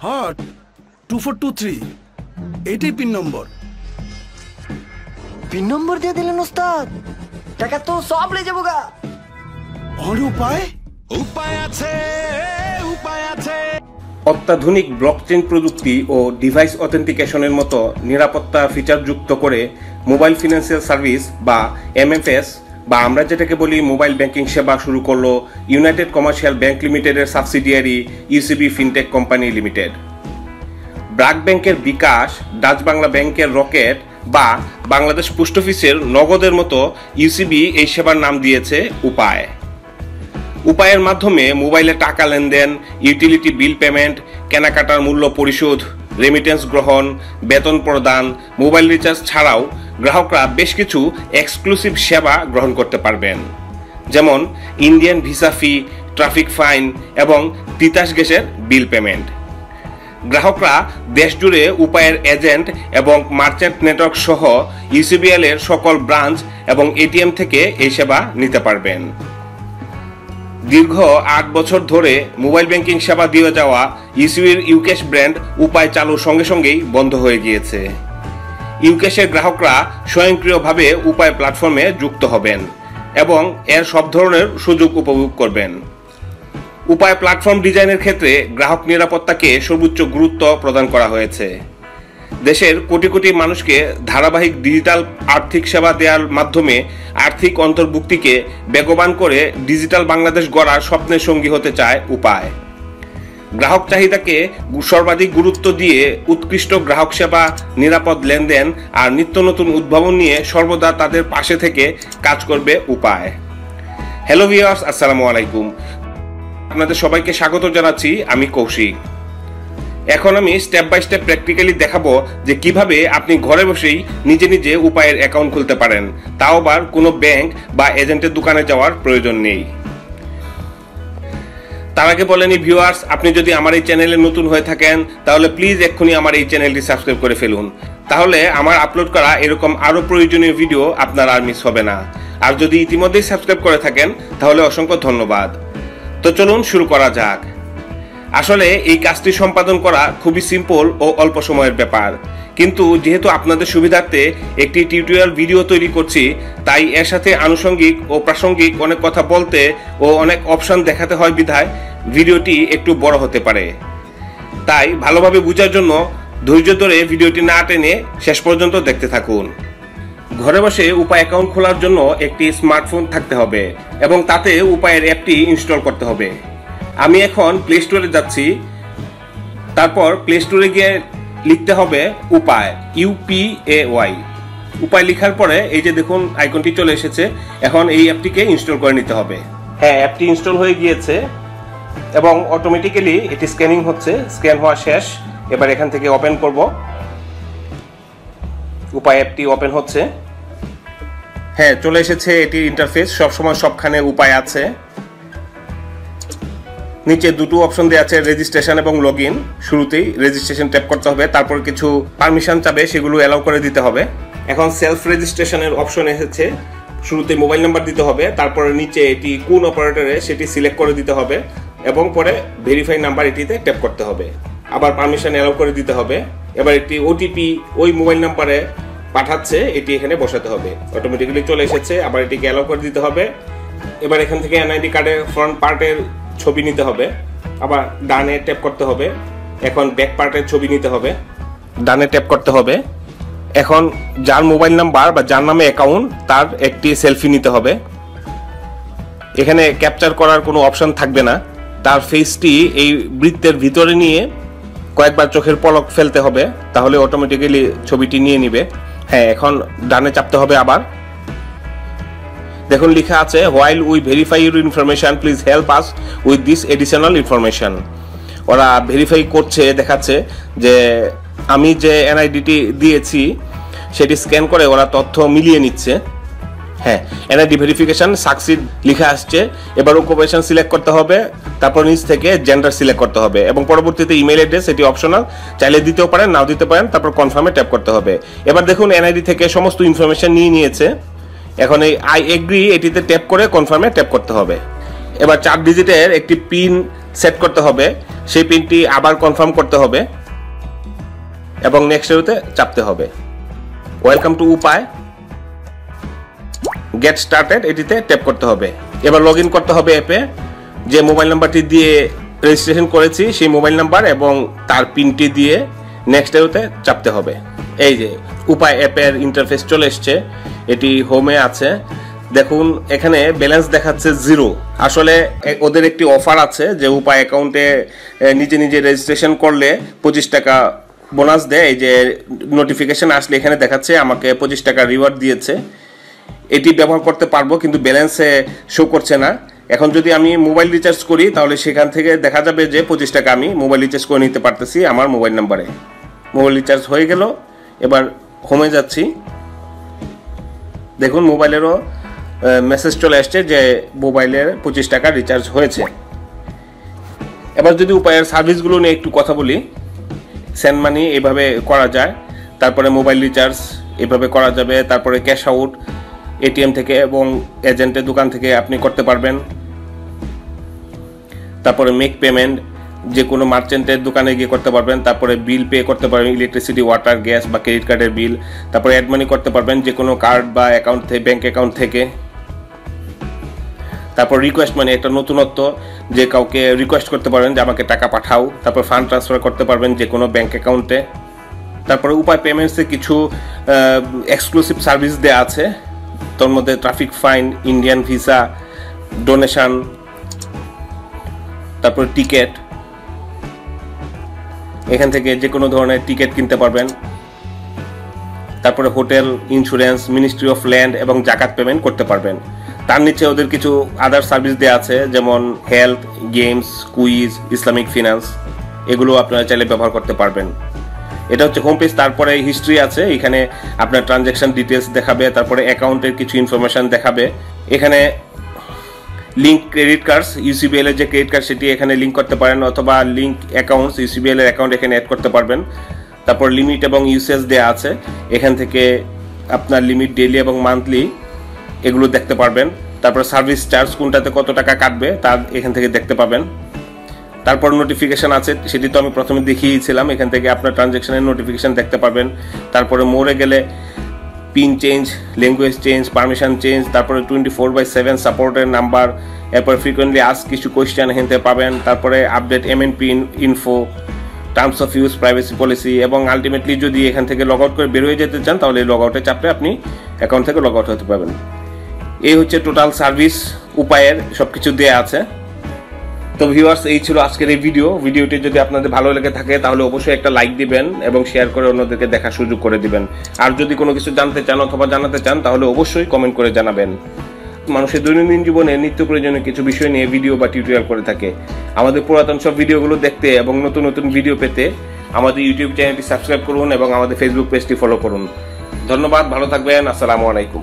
হ্যাঁ 2423 এইটাই পিন নম্বর। পিন নম্বর দিয়ে দিলেন ওস্তাদ, টাকা তো সব লে যাবো গা। আর উপায়? উপায় আছে, উপায় আছে। অত্যাধুনিক ব্লকচেইন প্রযুক্তি ও ডিভাইস অথেন্টিকেশনের মতো নিরাপত্তা ফিচার যুক্ত করে মোবাইল ফিনান্সিয়াল সার্ভিস বা এমএফএস বা আমরা যেটাকে বলি মোবাইল ব্যাংকিং সেবা শুরু করলো ইউনাইটেড কমার্শিয়াল ব্যাংক লিমিটেডের subsidiary UCB fintech company limited. BRAC ব্যাংকের বিকাশ, ডাচ বাংলা ব্যাংকের রকেট বা বাংলাদেশ পোস্ট অফিসের নগদের মতো ইউসিবি এই সেবার নাম দিয়েছে উপায়। উপায়ের মাধ্যমে মোবাইলে টাকা লেনদেন, ইউটিলিটি বিল পেমেন্ট, কেনাকাটার মূল্য পরিশোধ, রেমিটেন্স গ্রহণ, বেতন প্রদান, মোবাইল রিচার্জ ছাড়াও গ্রাহকরা বেশ কিছু এক্সক্লুসিভ সেবা গ্রহণ করতে পারবেন, যেমন ইন্ডিয়ান ভিসা ফি, ট্রাফিক ফাইন এবং তিতাস গ্যাসের বিল পেমেন্ট। গ্রাহকরা দেশজুড়ে উপায়ের এজেন্ট এবং মার্চেন্ট নেটওয়ার্ক সহ ইউসিবিএল এর সকল ব্রাঞ্চ এবং এটিএম থেকে এই সেবা নিতে পারবেন। দীর্ঘ 8 বছর ধরে মোবাইল ব্যাংকিং সেবা দিয়ে যাওয়া ইউসিবির ইউক্যাশ ব্র্যান্ড উপায় চালুর সঙ্গে সঙ্গেই বন্ধ হয়ে গিয়েছে। ইউক্যাশের গ্রাহকরা স্বয়ংক্রিয়ভাবে উপায় প্ল্যাটফর্মে যুক্ত হবেন এবং এর সব ধরনের সুযোগ উপভোগ করবেন। উপায় প্ল্যাটফর্ম ডিজাইনের ক্ষেত্রে গ্রাহক নিরাপত্তাকে সর্বোচ্চ গুরুত্ব প্রদান করা হয়েছে। দেশের কোটি কোটি মানুষকে ধারাবাহিক ডিজিটাল আর্থিক সেবা দেওয়ার মাধ্যমে আর্থিক অন্তর্ভুক্তিকে বেগবান করে ডিজিটাল বাংলাদেশ গড়ার স্বপ্নের সঙ্গী হতে চায় উপায়। গ্রাহক চাহিদাকে সর্বাধিক গুরুত্ব দিয়ে উৎকৃষ্ট গ্রাহক সেবা, নিরাপদ লেনদেন আর নিত্য নতুন উদ্ভাবন নিয়ে সর্বদা তাদের পাশে থেকে কাজ করবে উপায়। হ্যালো ভিউয়ার্স, আসসালামু আলাইকুম। আপনাদের সবাইকে স্বাগত জানাচ্ছি, আমি কৌশিক। এখন আমি স্টেপ বাই স্টেপ প্র্যাকটিক্যালি দেখাবো যে কিভাবে আপনি ঘরে বসেই নিজে নিজে উপায়ের অ্যাকাউন্ট খুলতে পারেন, তাও আবার কোনো ব্যাংক বা এজেন্টের দোকানে যাওয়ার প্রয়োজন নেই। তার আগে বলেনি ভিউয়ার্স, আপনি যদি আমার এই চ্যানেলে নতুন হয়ে থাকেন তাহলে প্লিজ এক্ষুনি আমার এই চ্যানেলটি সাবস্ক্রাইব করে ফেলুন, তাহলে আমার আপলোড করা এরকম আরও প্রয়োজনীয় ভিডিও আপনার আর মিস হবে না। আর যদি ইতিমধ্যেই সাবস্ক্রাইব করে থাকেন তাহলে অসংখ্য ধন্যবাদ। তো চলুন শুরু করা যাক। আসলে এই কাজটি সম্পাদন করা খুবই সিম্পল ও অল্প সময়ের ব্যাপার, কিন্তু যেহেতু আপনাদের সুবিধার্থে একটি টিউটোরিয়াল ভিডিও তৈরি করছি, তাই এর সাথে আনুষঙ্গিক ও প্রাসঙ্গিক অনেক কথা বলতে ও অনেক অপশন দেখাতে হয় বিধায় ভিডিওটি একটু বড় হতে পারে। তাই ভালোভাবে বোঝার জন্য ধৈর্য ধরে ভিডিওটি না টেনে শেষ পর্যন্ত দেখতে থাকুন। ঘরে বসে উপায় অ্যাকাউন্ট খোলার জন্য একটি স্মার্টফোন থাকতে হবে এবং তাতে উপায়ের অ্যাপটি ইনস্টল করতে হবে। আমি এখন প্লে স্টোরে যাচ্ছি, তারপর প্লে স্টোরে গিয়ে লিখতে হবে উপায়, UPAY। উপায় লেখার পরে এই যে দেখুন আইকনটি চলে এসেছে, এখন এই অ্যাপটিকে ইনস্টল করে নিতে হবে। হ্যাঁ, অ্যাপটি ইনস্টল হয়ে গিয়েছে এবং অটোমেটিক্যালি এটি স্ক্যানিং হচ্ছে। স্ক্যান হওয়া শেষ, এবার এখান থেকে ওপেন করব। উপায় অ্যাপটি ওপেন হচ্ছে। হ্যাঁ, চলে এসেছে এটির ইন্টারফেস। সবসময় সবখানে উপায় আছে। নিচে দুটো অপশন দেওয়া আছে, রেজিস্ট্রেশন এবং লগ ইন। শুরুতেই রেজিস্ট্রেশন ট্যাপ করতে হবে, তারপর কিছু পারমিশন চাবে, সেগুলো অ্যালাউ করে দিতে হবে। এখন সেলফ রেজিস্ট্রেশনের অপশন এসেছে। শুরুতে মোবাইল নাম্বার দিতে হবে, তারপরে নিচে এটি কোন অপারেটরে সেটি সিলেক্ট করে দিতে হবে এবং পরে ভেরিফাই নাম্বার এটিতে ট্যাপ করতে হবে। আবার পারমিশন অ্যালাউ করে দিতে হবে। এবার একটি ওটিপি ওই মোবাইল নাম্বারে পাঠাচ্ছে, এটি এখানে বসাতে হবে। অটোমেটিক্যালি চলে এসেছে, আবার এটিকে অ্যালাউ করে দিতে হবে। এবার এখান থেকে এনআইডি কার্ডের ফ্রন্ট পার্টের ছবি নিতে হবে, আবার ডানে ট্যাপ করতে হবে। এখন ব্যাক পার্টের ছবি নিতে হবে, ডানে ট্যাপ করতে হবে। এখন যার মোবাইল নাম্বার বা যার নামে অ্যাকাউন্ট তার একটি সেলফি নিতে হবে। এখানে ক্যাপচার করার কোনো অপশন থাকবে না, তার ফেসটি এই বৃত্তের ভিতরে নিয়ে কয়েকবার চোখের পলক ফেলতে হবে, তাহলে অটোমেটিক্যালি ছবিটি নিয়ে নিবে। হ্যাঁ, এখন ডানে চাপতে হবে। আবার দেখুন লেখা আছে, while we verify your information please help us with this additional information. ওরা ভেরিফাই করছে, দেখাচ্ছে যে আমি যে এনআইডিটি দিয়েছি সেটি স্ক্যান করে ওরা তথ্য মিলিয়ে নিচ্ছে। হ্যাঁ, এনআইডি ভেরিফিকেশন সাকসিড লেখা আসছে। এবার অকুপেশন সিলেক্ট করতে হবে, তারপর নিচ থেকে জেন্ডার সিলেক্ট করতে হবে এবং পরবর্তীতে ইমেল অ্যাড্রেস, এটি অপশনাল, চাইলে দিতেও পারেন নাও দিতে পারেন। তারপর কনফার্মে ট্যাপ করতে হবে। এবার দেখুন এনআইডি থেকে সমস্ত ইনফরমেশন নিয়ে নিয়েছে। এখন এই আই এগ্রি এটিতে ট্যাপ করে কনফার্মে ট্যাপ করতে হবে। এবার 4 ডিজিটের একটি পিন সেট করতে হবে, সেই পিনটি আবার কনফার্ম করতে হবে এবং নেক্সট এরোতে চাপতে হবে। ওয়েলকাম টু উপায়, গেট স্টার্টেড এটিতে ট্যাপ করতে হবে। এবার লগ ইন করতে হবে অ্যাপে। যে মোবাইল নাম্বারটি দিয়ে রেজিস্ট্রেশন করেছি সেই মোবাইল নাম্বার এবং তার পিনটি দিয়ে নেক্সট এরোতে চাপতে হবে। এই যে উপায় অ্যাপের ইন্টারফেস চলে এসছে, এটি হোমে আছে। দেখুন এখানে ব্যালেন্স দেখাচ্ছে 0। আসলে ওদের একটি অফার আছে যে উপায় অ্যাকাউন্টে নিজে নিজে রেজিস্ট্রেশন করলে 25 টাকা বোনাস দেয়। এই যে নোটিফিকেশন আসলে এখানে দেখাচ্ছে আমাকে 25 টাকা রিওয়ার্ড দিয়েছে। এটি ব্যবহার করতে পারবো কিন্তু ব্যালেন্সে শো করছে না। এখন যদি আমি মোবাইল রিচার্জ করি তাহলে সেখান থেকে দেখা যাবে যে 25 টাকা আমি মোবাইল রিচার্জ করে নিতে পারতেছি আমার মোবাইল নাম্বারে। মোবাইল রিচার্জ হয়ে গেল। এবার হোমে যাচ্ছি। দেখুন মোবাইলেরও মেসেজ চলে আসছে যে মোবাইলের 25 টাকা রিচার্জ হয়েছে। এবার যদি উপায়ের সার্ভিসগুলো নিয়ে একটু কথা বলি, সেন্ড মানি এভাবে করা যায়, তারপরে মোবাইল রিচার্জ এভাবে করা যাবে, তারপরে ক্যাশ আউট এটিএম থেকে এবং এজেন্টের দোকান থেকে আপনি করতে পারবেন, তারপরে মেক পেমেন্ট যে কোনো মার্চেন্টের দোকানে গিয়ে করতে পারবেন, তারপরে বিল পে করতে পারবেন, ইলেকট্রিসিটি, ওয়াটার, গ্যাস বা ক্রেডিট কার্ডের বিল, তারপরে অ্যাড মানি করতে পারবেন যে কোনো কার্ড বা অ্যাকাউন্ট থেকে, ব্যাঙ্ক অ্যাকাউন্ট থেকে। তারপর রিকোয়েস্ট মানি একটা নতুনত্ব, যে কাউকে রিকোয়েস্ট করতে পারবেন যে আমাকে টাকা পাঠাও। তারপর ফান্ড ট্রান্সফার করতে পারবেন যে কোনো ব্যাঙ্ক অ্যাকাউন্টে। তারপরে উপায় পেমেন্টসে কিছু এক্সক্লুসিভ সার্ভিস দেওয়া আছে, তোর মধ্যে traffic fine, Indian visa, donation, তারপর টিকিট, এখান থেকে যে কোনো ধরনের টিকিট কিনতে পারবেন। তারপরে hotel, insurance, ministry of land এবং জাকাত পেমেন্ট করতে পারবেন। তার নিচে ওদের কিছু আদার সার্ভিস দেওয়া আছে যেমন health, games, quiz, Islamic finance, এগুলো আপনারা চাইলে ব্যবহার করতে পারবেন। এটা হচ্ছে হোম পেজ। তারপরে হিস্ট্রি আছে, এখানে আপনার ট্রানজ্যাকশন ডিটেলস দেখাবে, তারপরে অ্যাকাউন্টের কিছু ইনফরমেশন দেখাবে। এখানে লিঙ্ক ক্রেডিট কার্ডস, ইউসিবিএল এর যে ক্রেডিট কার্ড সেটি এখানে লিঙ্ক করতে পারেন, অথবা লিঙ্ক অ্যাকাউন্টস, ইউসিবিএল এর অ্যাকাউন্ট এখানে অ্যাড করতে পারবেন। তারপর লিমিট এবং ইউসেজ দেওয়া আছে, এখান থেকে আপনার লিমিট ডেইলি এবং মান্থলি এগুলো দেখতে পারবেন। তারপর সার্ভিস চার্জ কোনটাতে কত টাকা কাটবে তার এখান থেকে দেখতে পাবেন। তারপর নোটিফিকেশন আছে, সেটি তো আমি প্রথমে দেখিয়েছিলাম, এখান থেকে আপনার ট্রানজ্যাকশনের নোটিফিকেশন দেখতে পারবেন। তারপরে মোড়ে গেলে pin change, language change, permission change, তারপরে 24/7 সাপোর্টের নাম্বার, এরপর ফ্রিকোয়েন্টলি আস্ক কিছু কোয়েশ্চেন এখান থেকে পাবেন। তারপরে update MNP info, terms of use, privacy policy, এবং আলটিমেটলি যদি এখান থেকে লগ আউট করে বের হয়ে যেতে চান তাহলে লগ আউটে চাপলে আপনি অ্যাকাউন্ট থেকে লগ আউট হতে পারবেন। এই হচ্ছে টোটাল সার্ভিস উপায়ের সবকিছু দেয়া আছে। তো ভিউয়ার্স, এই ছিল আজকের এই ভিডিওটি যদি আপনাদের ভালো লেগে থাকে তাহলে অবশ্যই একটা লাইক দিবেন এবং শেয়ার করে অন্যদেরকে দেখার সুযোগ করে দিবেন। আর যদি কোনো কিছু জানতে চান অথবা জানাতে চান তাহলে অবশ্যই কমেন্ট করে জানাবেন। মানুষের দৈনন্দিন জীবনে নিত্য প্রয়োজনীয় কিছু বিষয় নিয়ে ভিডিও বা টিউটোরিয়াল করে থাকে। আমাদের পুরাতন সব ভিডিওগুলো দেখতে এবং নতুন নতুন ভিডিও পেতে আমাদের ইউটিউব চ্যানেলটি সাবস্ক্রাইব করুন এবং আমাদের ফেসবুক পেজটি ফলো করুন। ধন্যবাদ, ভালো থাকবেন, আসসালামু আলাইকুম।